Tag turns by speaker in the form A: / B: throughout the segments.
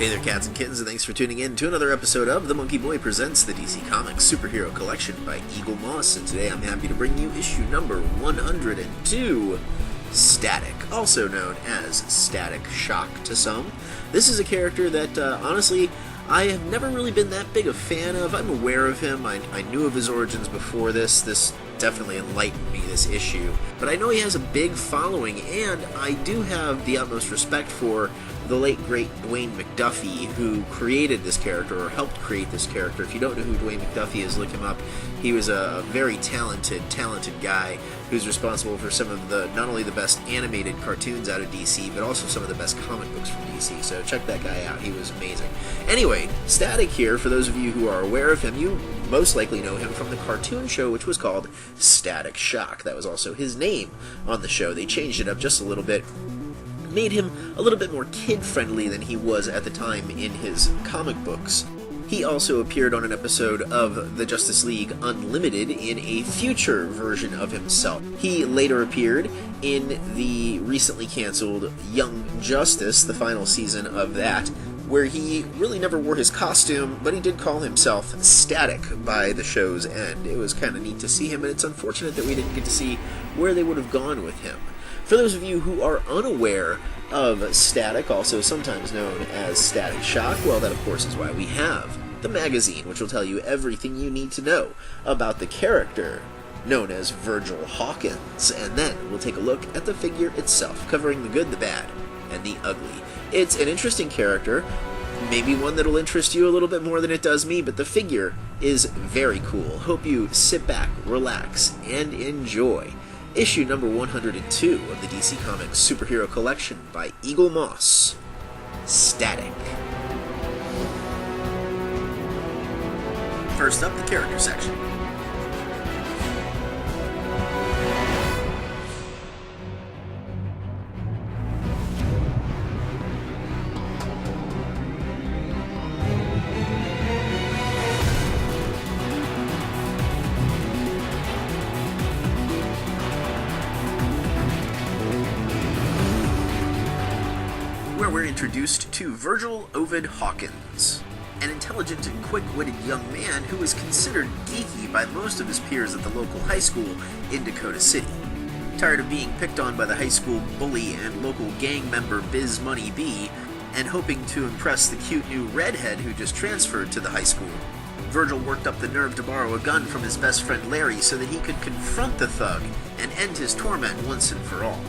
A: Hey there, cats and kittens, and thanks for tuning in to another episode of The MonkeyBoy Presents the DC Comics Superhero Collection by Eaglemoss, and today I'm happy to bring you issue number 102, Static, also known as Static Shock to some. This is a character that, honestly, I have never really been that big a fan of. I'm aware of him, I knew of his origins before this definitely enlightened me, this issue, but I know he has a big following, and I do have the utmost respect for the late, great Dwayne McDuffie, who created this character, or helped create this character. If you don't know who Dwayne McDuffie is, look him up. He was a very talented guy who's responsible for some of the, not only the best animated cartoons out of DC, but also some of the best comic books from DC, so check that guy out. He was amazing. Anyway, Static here, for those of you who are aware of him, you most likely know him from the cartoon show, which was called Static Shock. That was also his name on the show. They changed it up just a little bit, made him a little bit more kid-friendly than he was at the time in his comic books. He also appeared on an episode of the Justice League Unlimited in a future version of himself. He later appeared in the recently canceled Young Justice, the final season of that, where he really never wore his costume, but he did call himself Static by the show's end. It was kind of neat to see him, and it's unfortunate that we didn't get to see where they would have gone with him. For those of you who are unaware of Static, also sometimes known as Static Shock, well, that of course is why we have the magazine, which will tell you everything you need to know about the character known as Virgil Hawkins, and then we'll take a look at the figure itself, covering the good, the bad, and the ugly. It's an interesting character, maybe one that'll interest you a little bit more than it does me, but the figure is very cool. Hope you sit back, relax, and enjoy issue number 102 of the DC Comics Superhero Collection by Eaglemoss, Static. First up, the character section. Where we're introduced to Virgil Ovid Hawkins, an intelligent and quick-witted young man who is considered geeky by most of his peers at the local high school in Dakota City. Tired of being picked on by the high school bully and local gang member Biz Money B, and hoping to impress the cute new redhead who just transferred to the high school, Virgil worked up the nerve to borrow a gun from his best friend Larry so that he could confront the thug and end his torment once and for all.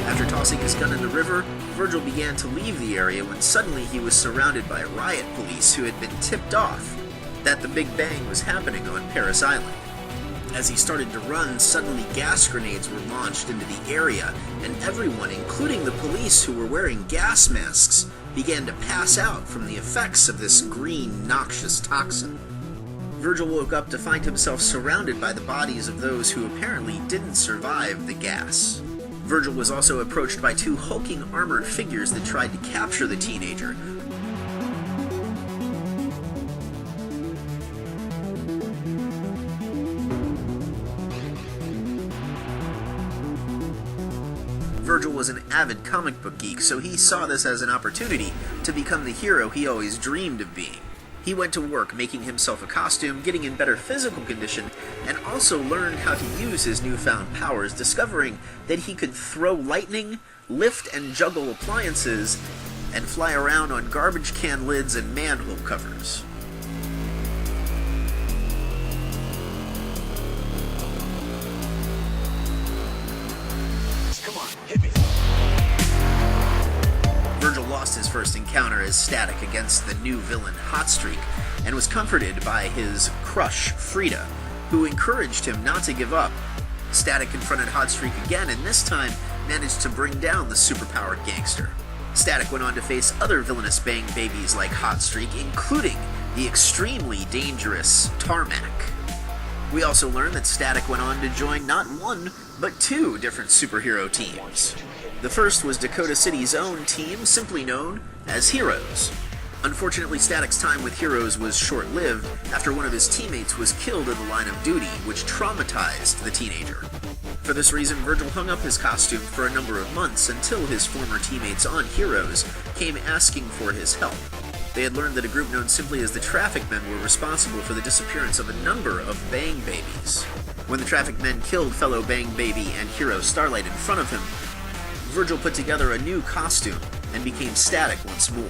A: After tossing his gun in the river, Virgil began to leave the area when suddenly he was surrounded by riot police who had been tipped off that the Big Bang was happening on Paris Island. As he started to run, suddenly gas grenades were launched into the area, and everyone, including the police who were wearing gas masks, began to pass out from the effects of this green, noxious toxin. Virgil woke up to find himself surrounded by the bodies of those who apparently didn't survive the gas. Virgil was also approached by two hulking armored figures that tried to capture the teenager. Virgil was an avid comic book geek, so he saw this as an opportunity to become the hero he always dreamed of being. He went to work making himself a costume, getting in better physical condition, and also learned how to use his newfound powers, discovering that he could throw lightning, lift and juggle appliances, and fly around on garbage can lids and manhole covers. Come on, hit me. Virgil lost his first encounter as Static against the new villain Hotstreak, and was comforted by his crush Frida, who encouraged him not to give up. Static confronted Hotstreak again, and this time managed to bring down the superpowered gangster. Static went on to face other villainous bang babies like Hotstreak, including the extremely dangerous Tarmac. We also learned that Static went on to join not one, but two different superhero teams. The first was Dakota City's own team, simply known as Heroes. Unfortunately, Static's time with Heroes was short-lived after one of his teammates was killed in the line of duty, which traumatized the teenager. For this reason, Virgil hung up his costume for a number of months until his former teammates on Heroes came asking for his help. They had learned that a group known simply as the Traffic Men were responsible for the disappearance of a number of Bang Babies. When the Traffic Men killed fellow Bang Baby and hero Starlight in front of him, Virgil put together a new costume and became Static once more.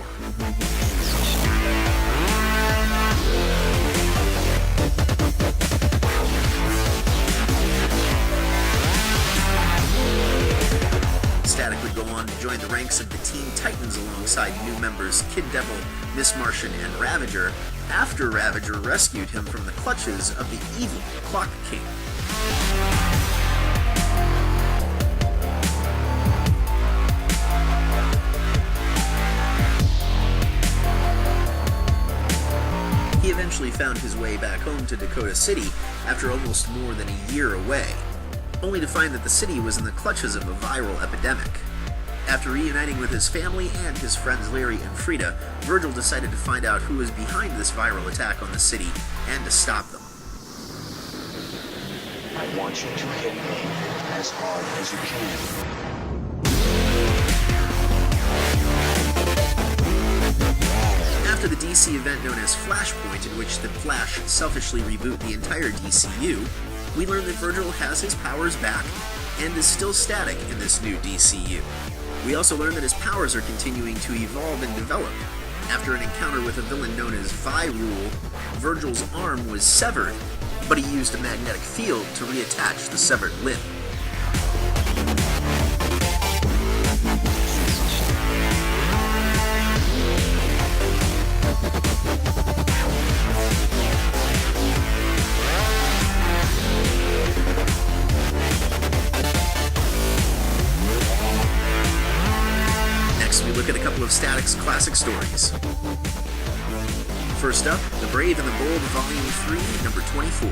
A: Static would go on to join the ranks of the Teen Titans alongside new members Kid Devil, Miss Martian, and Ravager, after Ravager rescued him from the clutches of the evil Clock King. He eventually found his way back home to Dakota City after almost more than a year away, only to find that the city was in the clutches of a viral epidemic. After reuniting with his family and his friends Larry and Frida, Virgil decided to find out who was behind this viral attack on the city and to stop them.
B: I want you to hit me as hard as you can.
A: After the DC event known as Flashpoint, in which the Flash selfishly reboot the entire DCU, we learn that Virgil has his powers back and is still Static in this new DCU. We also learn that his powers are continuing to evolve and develop. After an encounter with a villain known as Virul, Virgil's arm was severed, but he used a magnetic field to reattach the severed limb. We look at a couple of Static's classic stories. First up, The Brave and the Bold, Volume 3, number 24.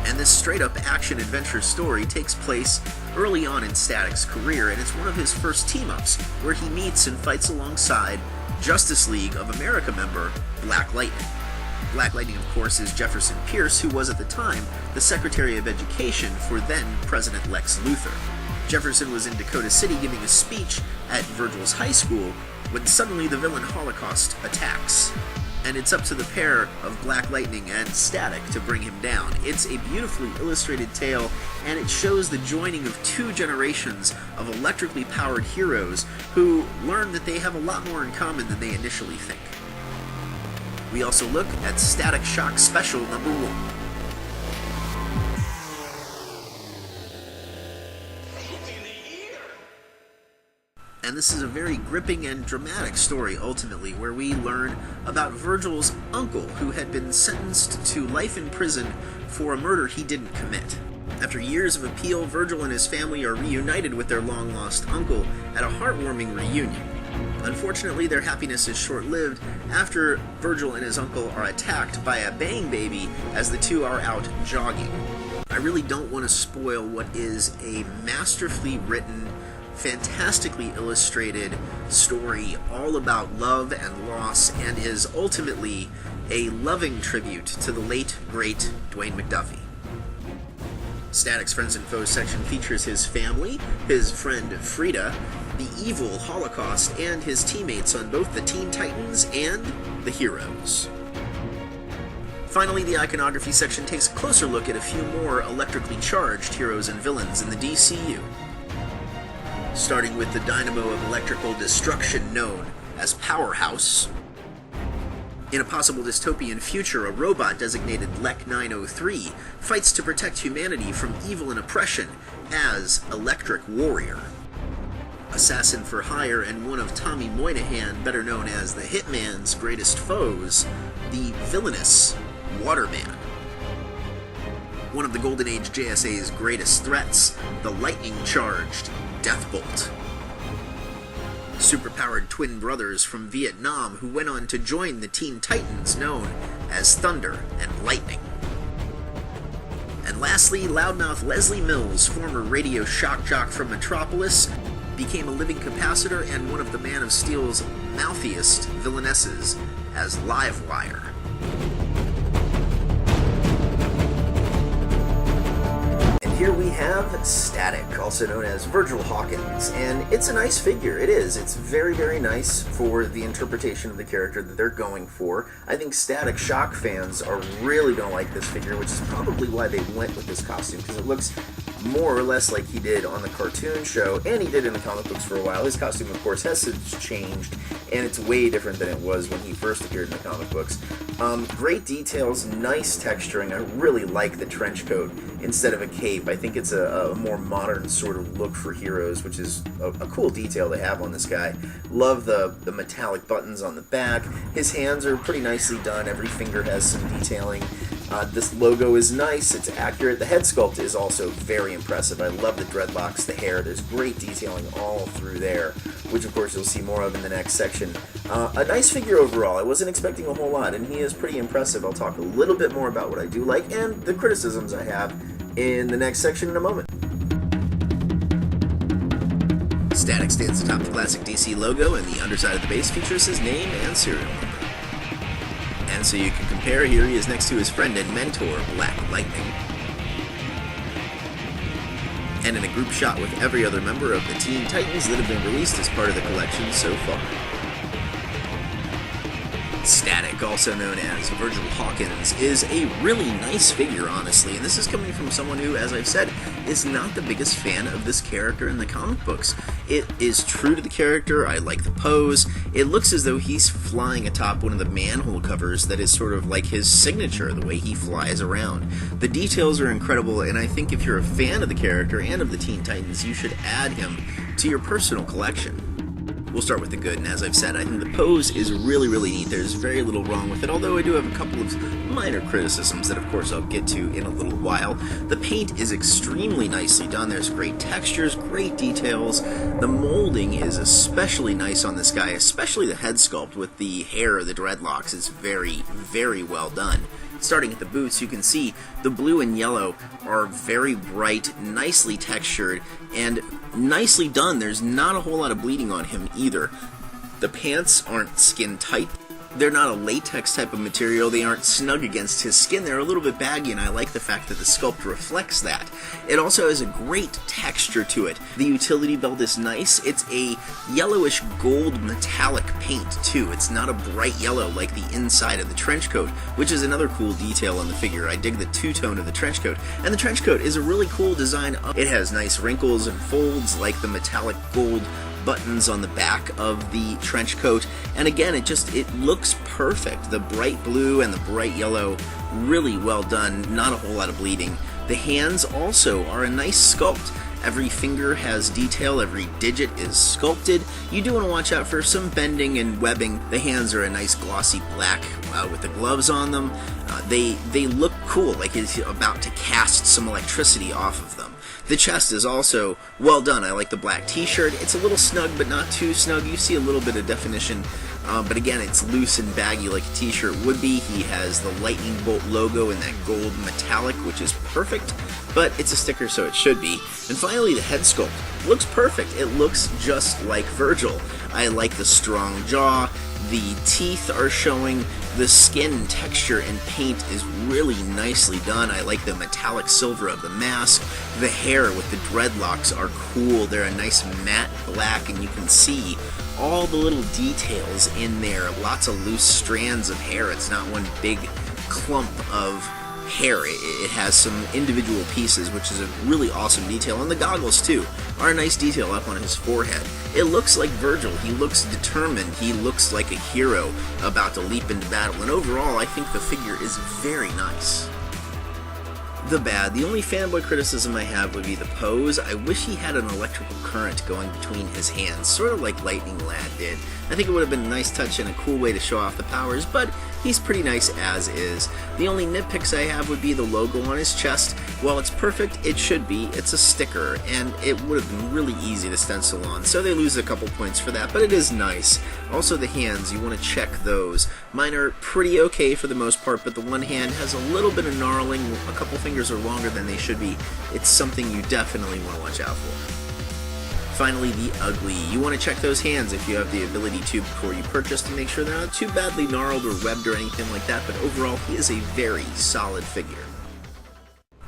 A: And this straight-up action-adventure story takes place early on in Static's career, and it's one of his first team-ups, where he meets and fights alongside Justice League of America member Black Lightning. Black Lightning, of course, is Jefferson Pierce, who was at the time the Secretary of Education for then-President Lex Luthor. Jefferson was in Dakota City giving a speech at Virgil's high school when suddenly the villain Holocaust attacks. And it's up to the pair of Black Lightning and Static to bring him down. It's a beautifully illustrated tale, and it shows the joining of two generations of electrically powered heroes who learn that they have a lot more in common than they initially think. We also look at Static Shock Special number 1. And this is a very gripping and dramatic story, ultimately, where we learn about Virgil's uncle, who had been sentenced to life in prison for a murder he didn't commit. After years of appeal, Virgil and his family are reunited with their long-lost uncle at a heartwarming reunion. Unfortunately, their happiness is short-lived after Virgil and his uncle are attacked by a Bang Baby as the two are out jogging. I really don't want to spoil what is a masterfully written, fantastically illustrated story all about love and loss, and is ultimately a loving tribute to the late, great Dwayne McDuffie. Static's Friends and Foes section features his family, his friend Frida, the evil Holocaust, and his teammates on both the Teen Titans and the Heroes. Finally, the iconography section takes a closer look at a few more electrically charged heroes and villains in the DCU. Starting with the dynamo of electrical destruction known as Powerhouse. In a possible dystopian future, a robot designated Lek 903 fights to protect humanity from evil and oppression as Electric Warrior. Assassin for hire and one of Tommy Moynihan, better known as the Hitman's greatest foes, the villainous Waterman. One of the Golden Age JSA's greatest threats, the lightning-charged Deathbolt. Superpowered twin brothers from Vietnam who went on to join the Teen Titans known as Thunder and Lightning. And lastly, loudmouth Leslie Mills, former radio shock jock from Metropolis, became a living capacitor and one of the Man of Steel's mouthiest villainesses as Livewire. Here we have Static, also known as Virgil Hawkins, and it's a nice figure. It is. It's very, very nice for the interpretation of the character that they're going for. I think Static Shock fans are really going to like this figure, which is probably why they went with this costume, because it looks more or less like he did on the cartoon show, and he did in the comic books for a while. His costume, of course, has since changed, and it's way different than it was when he first appeared in the comic books. Great details, nice texturing. I really like the trench coat instead of a cape. I think it's a more modern sort of look for heroes, which is a cool detail to have on this guy. Love the metallic buttons on the back. His hands are pretty nicely done. Every finger has some detailing. This logo is nice, it's accurate. The head sculpt is also very impressive. I love the dreadlocks, the hair. There's great detailing all through there, which of course you'll see more of in the next section. A nice figure overall. I wasn't expecting a whole lot, and he is pretty impressive. I'll talk a little bit more about what I do like and the criticisms I have in the next section in a moment. Static stands atop the classic DC logo, and the underside of the base features his name and serial number. And so you can compare, here he is next to his friend and mentor, Black Lightning. And in a group shot with every other member of the Teen Titans that have been released as part of the collection so far. Static, also known as Virgil Hawkins, is a really nice figure, honestly, and this is coming from someone who, as I've said, is not the biggest fan of this character in the comic books. It is true to the character. I like the pose. It looks as though he's flying atop one of the manhole covers that is sort of like his signature, the way he flies around. The details are incredible, and I think if you're a fan of the character and of the Teen Titans, you should add him to your personal collection. We'll start with the good, and as I've said, I think the pose is really, really neat. There's very little wrong with it, although I do have a couple of minor criticisms that, of course, I'll get to in a little while. The paint is extremely nicely done. There's great textures, great details. The molding is especially nice on this guy, especially the head sculpt with the hair, the dreadlocks, is very, very well done. Starting at the boots, you can see the blue and yellow are very bright, nicely textured, and nicely done. There's not a whole lot of bleeding on him either. The pants aren't skin tight. They're not a latex type of material. They aren't snug against his skin. They're a little bit baggy, and I like the fact that the sculpt reflects that. It also has a great texture to it. The utility belt is nice. It's a yellowish gold metallic paint, too. It's not a bright yellow like the inside of the trench coat, which is another cool detail on the figure. I dig the two-tone of the trench coat. And the trench coat is a really cool design. It has nice wrinkles and folds like the metallic gold buttons on the back of the trench coat, and again, it looks perfect. The bright blue and the bright yellow, really well done, not a whole lot of bleeding. The hands also are a nice sculpt. Every finger has detail, every digit is sculpted. You do want to watch out for some bending and webbing. The hands are a nice glossy black with the gloves on them. They look cool, like it's about to cast some electricity off of them. The chest is also well done. I like the black t-shirt. It's a little snug, but not too snug. You see a little bit of definition, but again, it's loose and baggy like a t-shirt would be. He has the lightning bolt logo in that gold metallic, which is perfect, but it's a sticker, so it should be. And finally, the head sculpt looks perfect. It looks just like Virgil. I like the strong jaw. The teeth are showing. The skin texture and paint is really nicely done. I like the metallic silver of the mask. The hair with the dreadlocks are cool. They're a nice matte black, and you can see all the little details in there. Lots of loose strands of hair. It's not one big clump of hair. It has some individual pieces, which is a really awesome detail. And the goggles, too, are a nice detail up on his forehead. It looks like Virgil. He looks determined. He looks like a hero about to leap into battle. And overall, I think the figure is very nice. The bad. The only fanboy criticism I have would be the pose. I wish he had an electrical current going between his hands, sort of like Lightning Lad did. I think it would have been a nice touch and a cool way to show off the powers, but he's pretty nice as is. The only nitpicks I have would be the logo on his chest. While it's perfect, it should be. It's a sticker, and it would have been really easy to stencil on, so they lose a couple points for that, but it is nice. Also the hands, you want to check those. Mine are pretty okay for the most part, but the one hand has a little bit of gnarling, a couple fingers fingers are longer than they should be, it's something you definitely want to watch out for. Finally, the ugly. You want to check those hands if you have the ability to before you purchase to make sure they're not too badly gnarled or webbed or anything like that, but overall, he is a very solid figure.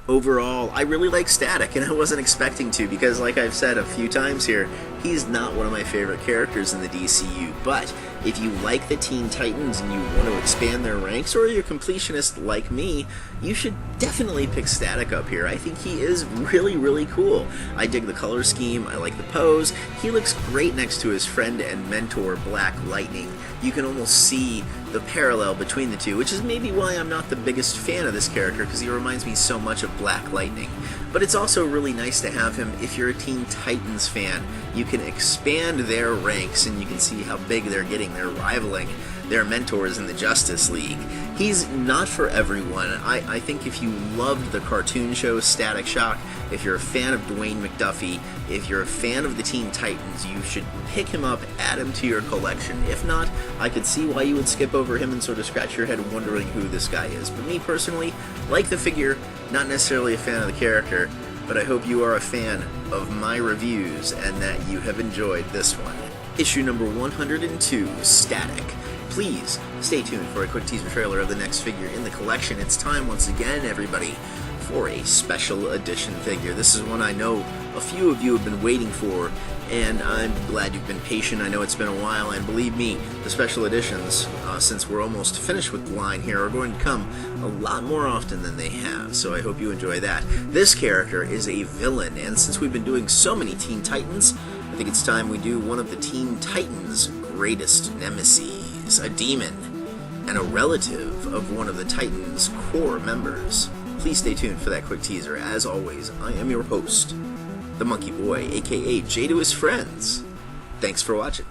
A: Overall, I really like Static, and I wasn't expecting to because, like I've said a few times here, he's not one of my favorite characters in the DCU, but if you like the Teen Titans and you want to expand their ranks, or you're a completionist like me, you should definitely pick Static up here. I think he is really, really cool. I dig the color scheme, I like the pose, he looks great next to his friend and mentor, Black Lightning. You can almost see the parallel between the two, which is maybe why I'm not the biggest fan of this character, because he reminds me so much of Black Lightning. But it's also really nice to have him if you're a Teen Titans fan. You can expand their ranks and you can see how big they're getting. They're rivaling their mentors in the Justice League. He's not for everyone. I think if you loved the cartoon show Static Shock, if you're a fan of Dwayne McDuffie, if you're a fan of the Teen Titans, you should pick him up, add him to your collection. If not, I could see why you would skip over him and sort of scratch your head wondering who this guy is. But me personally, like the figure, not necessarily a fan of the character, but I hope you are a fan of my reviews and that you have enjoyed this one. Issue number 102, Static. Please stay tuned for a quick teaser trailer of the next figure in the collection. It's time once again, everybody, for a special edition figure. This is one I know a few of you have been waiting for, and I'm glad you've been patient. I know it's been a while, and believe me, the special editions, since we're almost finished with the line here, are going to come a lot more often than they have, so I hope you enjoy that. This character is a villain, and since we've been doing so many Teen Titans, I think it's time we do one of the Teen Titans' greatest nemesis, a demon, and a relative of one of the Titans' core members. Please stay tuned for that quick teaser. As always, I am your host, the Monkey Boy, aka Jay to his friends. Thanks for watching.